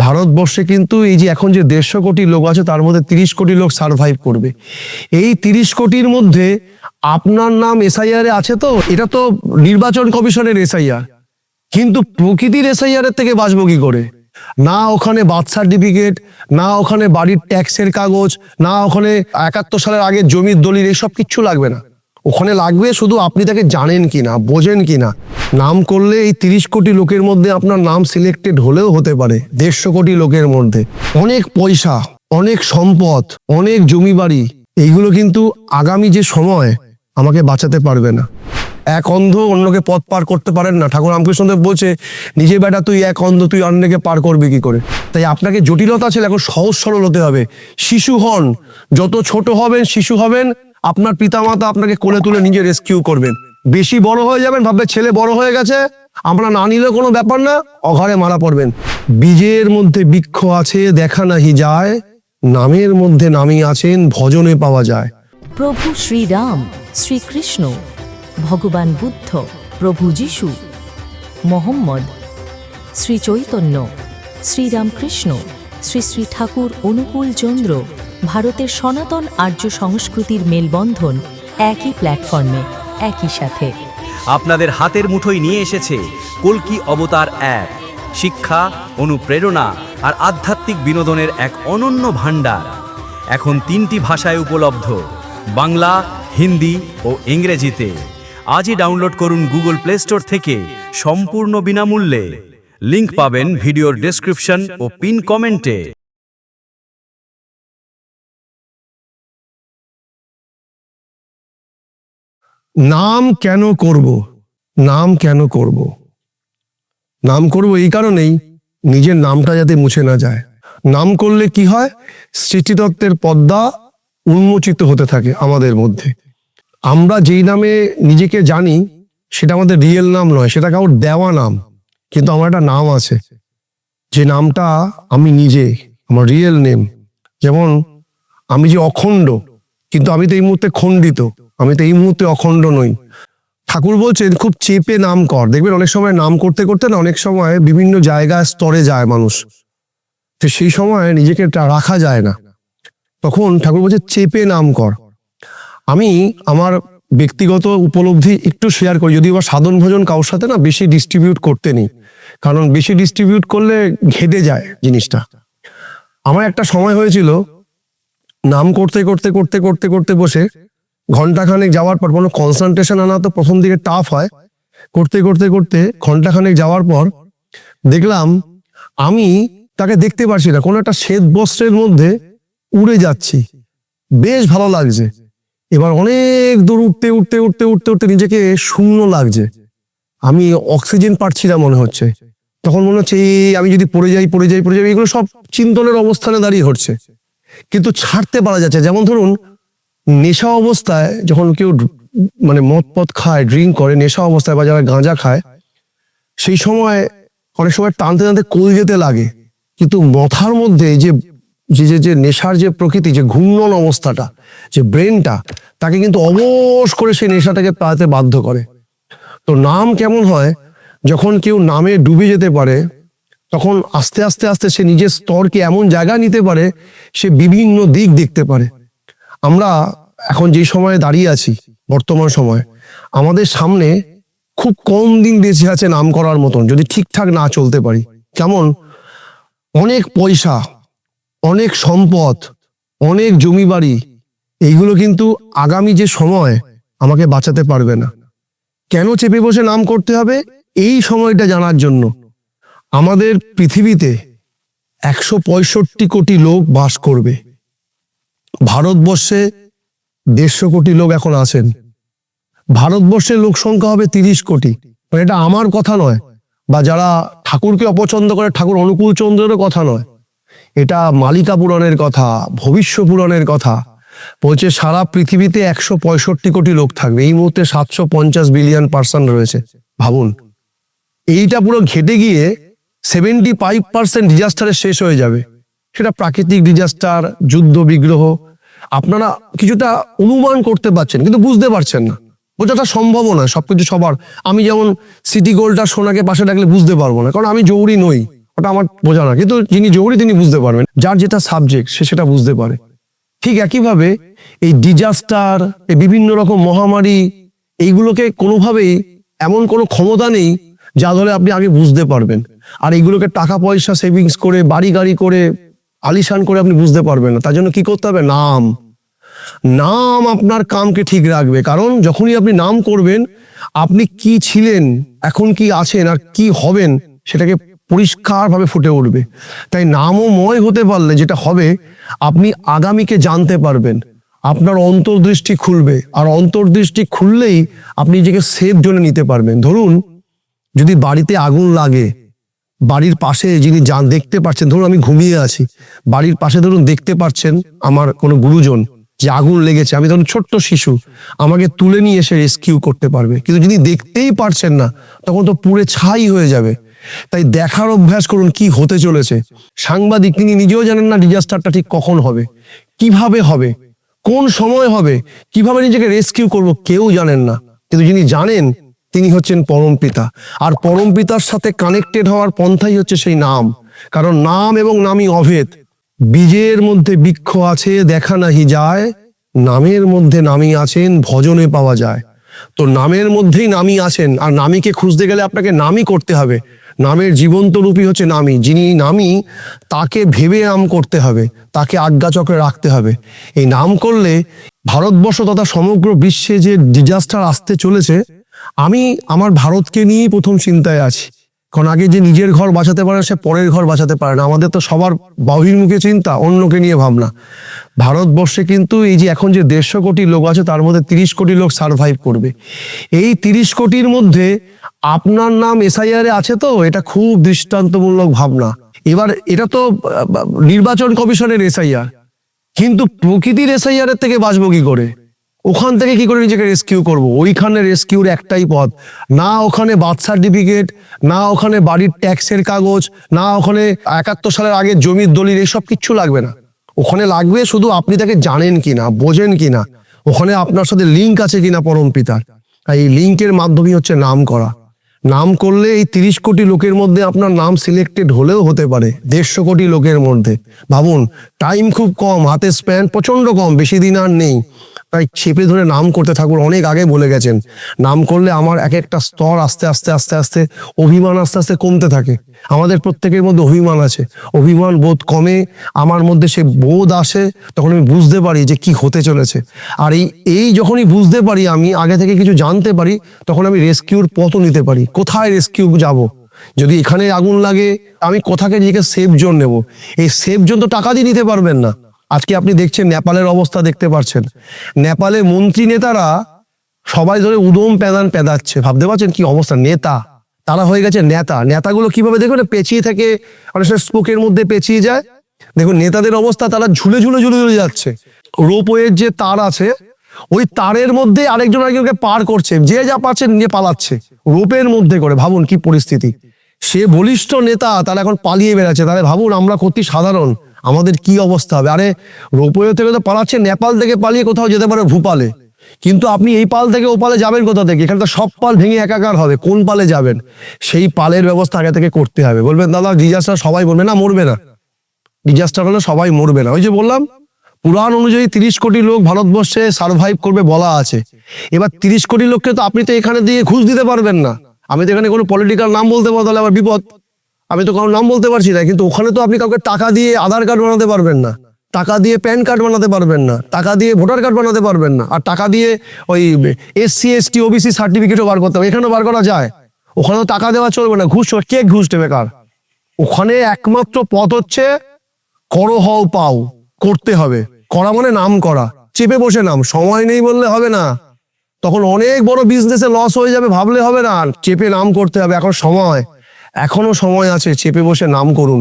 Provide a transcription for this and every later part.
ভারতবর্ষে কিন্তু এই যে এখন যে 150 কোটি লোক আছে তার মধ্যে 30 কোটি লোক সার্ভাইভ করবে। এই 30 কোটির মধ্যে আপনার নাম এসআইআর এ আছে তো? এটা তো নির্বাচন কমিশনের এসআইআর, কিন্তু প্রকৃতির এসআইআর এর থেকে বাঁচবো কি করে? না ওখানে বার্থ সার্টিফিকেট, না ওখানে বাড়ির ট্যাক্সের কাগজ, না ওখানে 71 সালের আগে জমির দলিল, এইসব কিচ্ছু লাগবে না। ওখানে লাগবে শুধু আপনি তাকে জানেন কিনা, বোঝেন কিনা। নাম করলে এই 30 কোটি লোকের মধ্যে আপনার নাম সিলেক্টেড হলেও হতে পারে 150 কোটি লোকের মধ্যে। অনেক পয়সা, অনেক সম্পদ, অনেক জমি বাড়ি, এইগুলো কিন্তু আগামী যে সময় আমাকে বাঁচাতে পারবে না। এক অন্ধ অন্যকে পথ পার করতে পারেন না। ঠাকুর রামকৃষ্ণদেব বলছে, নিজে বেটা তুই এক অন্ধ, তুই অন্যকে পার করবি কি করে? তাই আপনাকে জটিলতা ছিল, এখন সহজ সরল হতে হবে। শিশু হন, যত ছোট হবেন শিশু হবেন, আপনার পিতামাতা আপনাকে কোলে তুলে নিজে রেস্কিউ করবেন। বেশি বড় হয়ে যাবেন, ভাববে ছেলে বড় হয়ে গেছে, আমরা না নিলেও কোনো ব্যাপার না, অঘরে মারা পড়বেন। বীজের মধ্যে বৃক্ষ আছে দেখা নাহি যায়, নামের মধ্যে নামই আছেন ভজনে পাওয়া যায়। প্রভু শ্রীরাম, শ্রীকৃষ্ণ, ভগবান বুদ্ধ, প্রভু যিশু, মোহাম্মদ, শ্রী চৈতন্য, শ্রীরামকৃষ্ণ, শ্রী শ্রী ঠাকুর অনুকূল চন্দ্র, ভারতের সনাতন আর্য সংস্কৃতির মেলবন্ধন একই প্ল্যাটফর্মে, একই সাথে। আপনাদের হাতের মুঠোয় নিয়ে এসেছে কল্কি অবতার অ্যাপ। শিক্ষা, অনুপ্রেরণা আর আধ্যাত্মিক বিনোদনের এক অনন্য ভাণ্ডার। এখন 3টি ভাষায় উপলব্ধ, বাংলা, হিন্দি ও ইংরেজিতে। আজই ডাউনলোড করুন গুগল প্লে স্টোর থেকে সম্পূর্ণ বিনামূল্যে। লিংক পাবেন ভিডিওর ডেসক্রিপশন ও পিন কমেন্টে। নাম কেন করব? নাম কেন করব? নাম করব এই কারণেই, নিজের নামটা যাতে মুছে না যায়। নাম করলে কি হয়? সৃষ্টিতত্ত্বের পর্দা উন্মোচিত হতে থাকে আমাদের মধ্যে। আমরা যেই নামে নিজেকে জানি সেটা আমাদের রিয়েল নাম নয়, সেটা কারোর দেওয়া নাম। কিন্তু আমার একটা নাম আছে, যে নামটা আমি নিজে, আমার রিয়েল নেম। যেমন আমি যে অখণ্ড, কিন্তু আমি তো এই মুহূর্তে খণ্ডিত, আমি তো এই মুহূর্তে অখণ্ড নই। ঠাকুর বলছেন খুব চেপে নাম কর। দেখবেন অনেক সময় নাম করতে করতে না, অনেক সময় বিভিন্ন জায়গায় স্তরে যায় মানুষ, তো সেই সময় নিজেকে রাখা যায় না। তখন ঠাকুর বলছে চেপে নাম কর। আমি আমার ব্যক্তিগত উপলব্ধি একটু শেয়ার করি, যদিও বা সাধন ভোজন কারোর সাথে না বেশি ডিস্ট্রিবিউট করতে নেই, কারণ বেশি ডিস্ট্রিবিউট করলে ঘেটে যায় জিনিসটা। আমার একটা সময় হয়েছিল, নাম করতে করতে করতে করতে করতে বসে ঘন্টাখানেক যাওয়ার পর, কোনো কনসেন্ট্রেশন আনা তো প্রথম দিকে টাফ হয়, করতে করতে করতে ঘন্টাখানেক যাওয়ার পর দেখলাম আমি তাকে দেখতে পারছি না, কোনো একটা শ্বেত বস্ত্রের মধ্যে উড়ে যাচ্ছি, বেশ ভালো লাগছে। এবার অনেক দূর উঠতে উঠতে উঠতে উঠতে উঠতে নিজেকে শূন্য লাগছে, আমি অক্সিজেন পাচ্ছি না মনে হচ্ছে। তখন মনে হচ্ছে আমি যদি পড়ে যাই পড়ে যাই পড়ে যাই, এগুলো সব চিন্তনের অবস্থানে দাঁড়িয়ে হচ্ছে, কিন্তু ছাড়তে পারা যাচ্ছে। যেমন ধরুন নেশা অবস্থায় যখন কেউ মানে মদ পথ খায়, ড্রিঙ্ক করে, নেশা অবস্থায় বা যারা গাঁজা খায়, সেই সময় অনেক সময় টানতে টানতে কোল যেতে লাগে, কিন্তু মাথার মধ্যে যে যে যে নেশার যে প্রকৃতি, যে ঘূর্ণন অবস্থাটা, যে ব্রেনটা, তাকে কিন্তু অবশ করে সেই নেশাটাকে পাতে বাধ্য করে। তো নাম কেমন হয়? যখন কেউ নামে ডুবে যেতে পারে, তখন আস্তে আস্তে আস্তে সে নিজের স্তরকে এমন জায়গায় নিতে পারে, সে বিভিন্ন দিক দেখতে পারে। আমরা এখন যে সময়ে দাঁড়িয়ে আছি, বর্তমান সময়, আমাদের সামনে খুব কম দিন বেঁচে আছে নাম করার মতন, যদি ঠিকঠাক না চলতে পারি। কেমন? অনেক পয়সা, অনেক সম্পদ, অনেক জমি বাড়ি, এইগুলো কিন্তু আগামী যে সময় আমাকে বাঁচাতে পারবে না। কেন চেপে বসে নাম করতে হবে? এই সময়টা জানার জন্য। আমাদের পৃথিবীতে 165 কোটি লোক বাস করবে। ভারতবর্ষে 150 কোটি লোক এখন আছেন। ভারতবর্ষের লোক সংখ্যা হবে 30 কোটি। এটা আমার কথা নয়, বা যারা ঠাকুরকে অপছন্দ করে ঠাকুর অনুকূল চন্দ্রেরও কথা নয়, এটা মালিকা পুরাণের কথা, ভবিষ্য পুরাণের কথা। বলছে সারা পৃথিবীতে 165 কোটি লোক থাকবে। এই মুহূর্তে 750 বিলিয়ন পার্সন রয়েছে। ভাবুন, এইটা পুরো ঘেটে গিয়ে 75% ডিজাস্টারে শেষ হয়ে যাবে। সেটা প্রাকৃতিক ডিজাস্টার, যুদ্ধ বিগ্রহ। আপনারা কিছুটা অনুমান করতে পারছেন, কিন্তু বুঝতে পারছেন না, বোঝাটা সম্ভব নয় সবকিছু সবার। আমি যেমন সিটি গোল্ডটা সোনাকে পাশে রাখলে বুঝতে পারবো না, কারণ আমি জৌরি নই, ওটা আমার বোঝা না, কিন্তু যিনি যোগী তিনি বুঝতে পারবেন, যার যেটা সাবজেক্ট সে সেটা বুঝতে পারে। ঠিক একইভাবে এই ডিজাস্টার, এই বিভিন্ন রকম মহামারী, এইগুলোকে কোনোভাবেই এমন কোনো ক্ষমতা নেই যা ধরে আপনি আগে বুঝতে পারবেন। আর এইগুলোকে টাকা পয়সা সেভিংস করে, বাড়ি গাড়ি করে, আলিশান করে আপনি বুঝতে পারবেন না। তার জন্য কি করতে হবে? নাম। নাম আপনার কামকে ঠিক রাখবে, কারণ যখনই আপনি নাম করবেন, আপনি কি ছিলেন, এখন কি আছেন, আর কি হবেন সেটাকে পরিষ্কারভাবে ফুটে উঠবে। তাই নামময় হতে পারলে যেটা হবে, আপনি আগামীকে জানতে পারবেন, আপনার অন্তর্দৃষ্টি খুলবে, আর অন্তর্দৃষ্টি খুললেই আপনি নিজেকে সেফ জোনে নিতে পারবেন। ধরুন যদি বাড়িতে আগুন লাগে, বাড়ির পাশে যিনি দেখতে পাচ্ছেন, ধরুন আমি ঘুমিয়ে আছি, বাড়ির পাশে ধরুন দেখতে পাচ্ছেন আমার কোনো গুরুজন যে আগুন লেগেছে, আমি ধরুন ছোট্ট শিশু, আমাকে তুলে নিয়ে এসে রেস্কিউ করতে পারবে। কিন্তু যদি দেখতেই পারছেন না, তখন তো পুড়ে ছাই হয়ে যাবে। তাই দেখার অভ্যাস করুন কি হতে চলেছে। সাংবাদিক তিনি নিজেও জানেন না ডিজাস্টারটা ঠিক কখন হবে, কিভাবে হবে, কোন সময় হবে, কিভাবে নিজেকে রেস্কিউ করব, কেউ জানেন না। কিন্তু যিনি জানেন তিনি হচ্ছেন পরমপিতা। আর পরমপিতার সাথে কানেক্টেড হওয়ার পন্থাই হচ্ছে সেই নাম, কারণ নাম এবং নামই অভেদ। বীজের মধ্যে বৃক্ষ আছে দেখা নাহি যায়, নামের মধ্যে নামী আছেন ভজনে পাওয়া যায়। তো নামের মধ্যেই নামী আছেন, আর নামীকে খুঁজতে গেলে আপনাকে নামই করতে হবে। নামের জীবন্ত রূপী হচ্ছে নামী। যিনি নামী তাকে ভেবে নাম করতে হবে, তাকে আজ্ঞাচক্রে রাখতে হবে। এই নাম করলে ভারতবর্ষ তথা সমগ্র বিশ্বে যে ডিজাস্টার আসতে চলেছে, আমি আমার ভারতকে নিয়েই প্রথম চিন্তায় আছি। কারণ আগে যে নিজের ঘর বাঁচাতে পারে সে পরের ঘর বাঁচাতে পারে না। আমাদের তো সবার বহির্মুখে চিন্তা, অন্যকে নিয়ে ভাবনা। ভারতবর্ষে কিন্তু এই যে এখন যে 150 কোটি লোক আছে, তার মধ্যে 30 কোটি লোক সার্ভাইভ করবে। এই 30 কোটির মধ্যে আপনার নাম এসআইআর এ আছে, তো এটা খুব দৃষ্টান্তমূলক ভাবনা। এবার এটা তো নির্বাচন কমিশনের এসআইআর, কিন্তু প্রকৃতির এসআইআর এর থেকে বাঁচবো কি করে? ওখান থেকে কি করে নিজেকে রেস্কিউ করব? ওইখানে রেস্কিউর একটাই পথ, না ওখানে বার্থ সার্টিফিকেট, না ওখানে বাড়ির ট্যাক্সের কাগজ, না ওখানে 71 সালের আগে জমির দলিল, এইসব কিচ্ছু লাগবে না। ওখানে লাগবে শুধু আপনি তাকে জানেন কিনা, বোঝেন কিনা, ওখানে আপনার সাথে লিঙ্ক আছে কিনা পরমপিতার। আর এই লিঙ্কের মাধ্যমে হচ্ছে নাম করা। নাম করলে এই 30 কোটি লোকের মধ্যে আপনার নাম সিলেক্টেড হলেও হতে পারে 150 কোটি লোকের মধ্যে। ভাবুন, টাইম খুব কম, হাতে স্প্যান প্রচন্ড কম, বেশি দিন আর নেই। তাই চেপে ধরে নাম করতে থাকুন। অনেক আগে বলে গেছেন, নাম করলে আমার এক একটা স্তর আস্তে আস্তে আস্তে আস্তে অভিমান আস্তে আস্তে কমতে থাকে। আমাদের প্রত্যেকের মধ্যে অভিমান আছে, অভিমান বোধ কমে, আমার মধ্যে সে বোধ আসে, তখন আমি বুঝতে পারি যে কি হতে চলেছে। আর এই যখনই বুঝতে পারি, আমি আগে থেকে কিছু জানতে পারি, তখন আমি রেস্কিউর পথও নিতে পারি। কোথায় রেস্কিউ যাব? যদি এখানে আগুন লাগে, আমি কোথাকে নিজেকে সেফ জোন নেব? এই সেফ জোন তো টাকা দিয়ে নিতে পারবেন না। আজকে আপনি দেখছেন নেপালের অবস্থা, দেখতে পাচ্ছেন নেপালে মন্ত্রী নেতারা সবাই ধরে উদম প্যাদান পেদাচ্ছে। ভাবতে পারছেন কি অবস্থা? নেতা, তারা হয়ে গেছে নেতা। নেতাগুলো কিভাবে দেখুন পেঁচিয়ে থাকে, অনেক সময় স্পোকের মধ্যে পেঁচিয়ে যায়। দেখুন নেতাদের অবস্থা, তারা ঝুলে ঝুলে ঝুলে ঝুলে যাচ্ছে। রোপওয়ের যে তার আছে, ওই তারের মধ্যে আরেকজন আরেকজনকে পার করছে, যে যা পাচ্ছে নিয়ে পালাচ্ছে রোপের মধ্যে করে। ভাবুন কি পরিস্থিতি। সে বলিষ্ঠ নেতা, তারা এখন পালিয়ে বেড়াচ্ছে। তাহলে ভাবুন আমরা কত সাধারণ, আমাদের কি অবস্থা হবে? আরে রোপওয়ে থেকে তো পালাচ্ছে, নেপাল থেকে পালিয়ে কোথাও যেতে পারে ভূপালে, কিন্তু আপনি এই পাল থেকে ও পালে যাবেন কোথা থেকে? এখানে তো সব পাল ভেঙে একাকার হবে, কোন পালে যাবেন? সেই পালের ব্যবস্থা আগে থেকে করতে হবে। বলবেন দাদা ডিজাস্টার সবাই মরবে না, মরবে না। ডিজাস্টার হলে সবাই মরবে না। ওই যে বললাম, পুরাণ অনুযায়ী 30 কোটি লোক ভারতবর্ষে সার্ভাইভ করবে বলা আছে। এবার 30 কোটি লোককে তো আপনি তো এখানে দিয়ে ঘুষ দিতে পারবেন না। আমি তো এখানে কোনো পলিটিক্যাল নাম বলতে পারবো, তাহলে আবার বিপদ। আমি তো কারোর নাম বলতে পারছি না, কিন্তু ওখানে তো আপনি কাউকে টাকা দিয়ে আধার কার্ড বানাতে পারবেন না, টাকা দিয়ে প্যান কার্ড বানাতে পারবেন না, টাকা দিয়ে ভোটার কার্ড বানাতে পারবেন না, আর টাকা দিয়ে ওই SC ST OBC সার্টিফিকেটও বার করতে হবে। এখানেও বার করা যায়, ওখানেও টাকা দেওয়া চলবে না। ঘুষ, কে ঘুষ দেবে কার? ওখানে একমাত্র পথ হচ্ছে করো হও পাও, করতে হবে। করা মানে নাম করা, চেপে বসে নাম। সময় নেই বললে হবে না, তখন অনেক বড় বিজনেসে লস হয়ে যাবে, ভাবলে হবে না। চেপে নাম করতে হবে। এখন সময়, এখনো সময় আছে, চেপে বসে নাম করুন।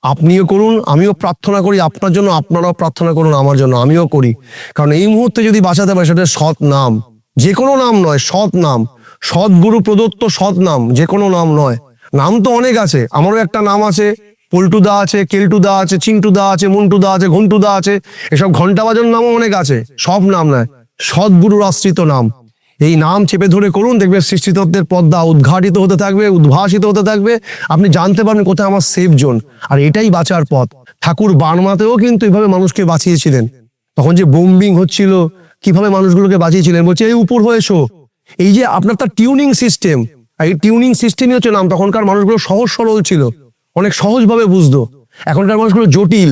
আপনিও করুন, আমিও প্রার্থনা করি আপনার জন্য, আপনারাও প্রার্থনা করুন আমার জন্য, আমিও করি। কারণ এই মুহূর্তে যদি বাঁচাতে পারে, সেটা সৎ নাম, যে কোনো নাম নয়, সৎ নাম, সৎ গুরু প্রদত্ত সৎ নাম, যে কোনো নাম নয়। নাম তো অনেক আছে, আমারও একটা নাম আছে, পল্টুদা আছে, কেলটুদা আছে, চিন্টুদা আছে, মন্টুদা আছে, ঘন্টুদা আছে, এসব ঘন্টা বাজার নামও অনেক আছে। সব নাম নয়, সৎ গুরুর আশ্রিত নাম। এই নাম চেপে ধরে করুন, দেখবে সৃষ্টিতত্ত্বের পদ্মা উদ্ঘাটিত হতে থাকবে, উদ্ভাসিত হতে থাকবে। আপনি জানতে পারবেন কোথায় আমার সেফ জোন, আর এটাই বাঁচার পথ। ঠাকুর বার্মাতেও কিন্তু এইভাবে মানুষকে বাঁচিয়েছিলেন। তখন যে বোম্বিং হচ্ছিল, কিভাবে মানুষগুলোকে বাঁচিয়েছিলেন, বলছে এই উপর হয়ে এসো। এই যে আপনার তার টিউনিং সিস্টেম, এই টিউনিং সিস্টেমই হচ্ছে নাম। তখনকার মানুষগুলো সহজ সরল ছিল, অনেক সহজভাবে বুঝতো। এখনকার মানুষগুলো জটিল,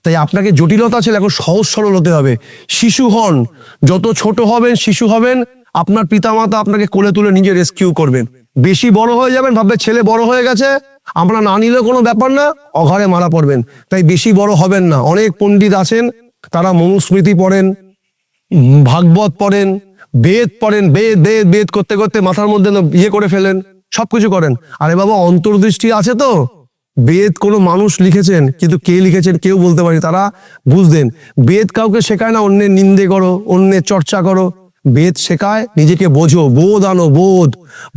তাই আপনাকে জটিলতা ছিল, এখন সহজ সরল হতে হবে। শিশু হন, যত ছোট হবেন শিশু হবেন, আপনার পিতামাতা আপনাকে কোলে তুলে নিজে রেস্কিউ করবেন। বেশি বড় হয়ে যাবেন, ভাববে ছেলে বড় হয়ে গেছে, আমরা না নিলে কোনো ব্যাপার না, অঘরে মারা পড়বেন। তাই বেশি বড় হবেন না। অনেক পণ্ডিত আছেন, তারা মনুস্মৃতি পড়েন, ভাগবত পড়েন, বেদ পড়েন, বেদ বেদ বেদ করতে করতে মাথার মধ্যে ইয়ে করে ফেলেন, সবকিছু করেন। আরে বাবা, অন্তর্দৃষ্টি আছে তো। বেদ কোনো মানুষ লিখেছেন, কিন্তু কে লিখেছেন কেউ বলতে পারি, তারা বুঝতেন। বেদ কাউকে শেখায় না অন্যের নিন্দে করো, অন্যের চর্চা করো। বেদ শেখায় নিজেকে বোঝো, বোধ আনো, বোধ।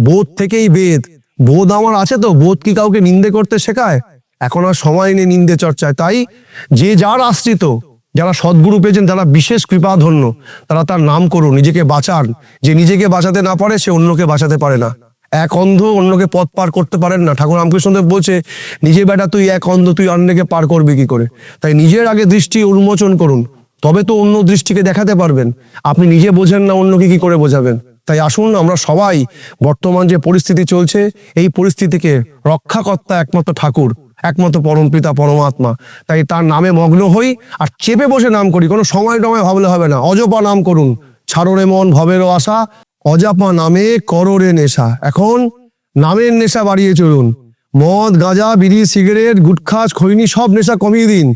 বোধ থেকেই বেদ। বোধ আমার আছে তো, বোধ কি কাউকে নিন্দে করতে শেখায়? এখন আর সময় নেই নিন্দে চর্চায়। তাই যে যার আশ্রিত, যারা সদ্গুরু পেয়েছেন, যারা বিশেষ কৃপাধন্য, তারা তার নাম করুন, নিজেকে বাঁচান। যে নিজেকে বাঁচাতে না পারে, সে অন্যকে বাঁচাতে পারে না। এক অন্ধ অন্যকে পথ পার করতে পারেন না। ঠাকুর রামকৃষ্ণদেব বলছে, নিজে বেটা তুই এক অন্ধ, তুই অন্যকে পার করবি কি করে? তাই নিজের আগে দৃষ্টি উন্মোচন করুন, তবে তো অন্য দৃষ্টিকে দেখাতে পারবেন। আপনি নিজে বোঝেন না, অন্যকে কি করে বোঝাবেন? তাই আসুন, আমরা সবাই বর্তমান যে পরিস্থিতি চলছে, এই পরিস্থিতিকে রক্ষাকর্তা একমাত্র ঠাকুর, একমাত্র পরমপিতা পরমাত্মা। তাই তার নামে মগ্ন হই আর চেপে বসে নাম করি। কোনো সময় টময় ভাবলে হবে না। অজপা নাম করুন, ছাড়ো রে মন ভবেরও আশা, অজাপা নামে করো রে নেশা। এখন নামের নেশা বাড়িয়ে চলুন। মদ, গাঁজা, বিড়ি, সিগারেট, গুটখা, খৈনি সব নেশা কমিয়ে দিন,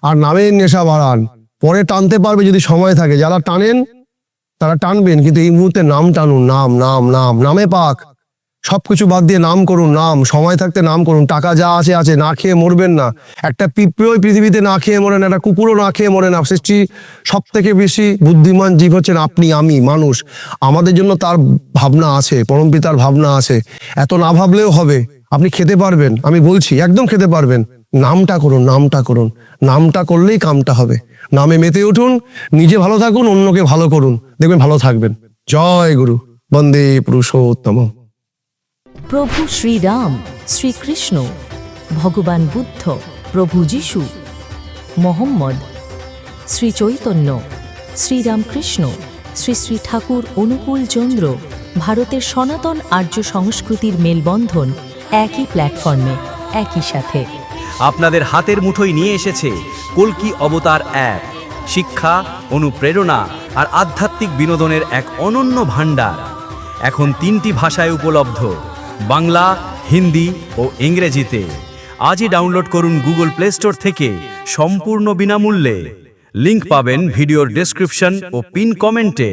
আর নামের নেশা বাড়ান। পরে টানতে পারবে যদি সময় থাকে। যারা টানেন তারা টানবেন, কিন্তু এই মুহূর্তে নাম টানুন। নাম নাম নাম, নামে পাক। সবকিছু বাদ দিয়ে নাম করুন। নাম সময় থাকতে নাম করুন। টাকা যা আছে আছে, না খেয়ে মরবেন না। একটা পিঁপড়েও পৃথিবীতে না খেয়ে মরে না, একটা কুকুরও না খেয়ে মরে না। সৃষ্টি সব থেকে বেশি বুদ্ধিমান জীব হচ্ছেন আপনি, আমি, মানুষ। আমাদের জন্য তার ভাবনা আছে, পরমপিতার ভাবনা আছে। এত না ভাবলেও হবে। আপনি খেতে পারবেন, আমি বলছি, একদম খেতে পারবেন। নামটা করুন, নামটা করুন। নামটা করলেই কামটা হবে। নামে মেতে উঠুন, নিজে ভালো থাকুন, অন্যকে ভালো করুন, দেখবেন ভালো থাকবেন। জয় গুরু, বন্দে পুরুষোত্তম। প্রভু শ্রীরাম, শ্রীকৃষ্ণ, ভগবান বুদ্ধ, প্রভু যিশু, মোহাম্মদ, শ্রী চৈতন্য, শ্রীরামকৃষ্ণ, শ্রী শ্রী ঠাকুর অনুকূল চন্দ্র, ভারতের সনাতন আর্য সংস্কৃতির মেলবন্ধন, একই প্ল্যাটফর্মে, একই সাথে। আপনাদের হাতের মুঠোয় নিয়ে এসেছে কল্কি অবতার অ্যাপ। শিক্ষা, অনুপ্রেরণা আর আধ্যাত্মিক বিনোদনের এক অনন্য ভাণ্ডার। এখন 3টি ভাষায় উপলব্ধ, বাংলা, হিন্দি ও ইংরেজিতে। আজই ডাউনলোড করুন গুগল প্লে স্টোর থেকে সম্পূর্ণ বিনামূল্যে। লিংক পাবেন ভিডিওর ডেসক্রিপশন ও পিন কমেন্টে।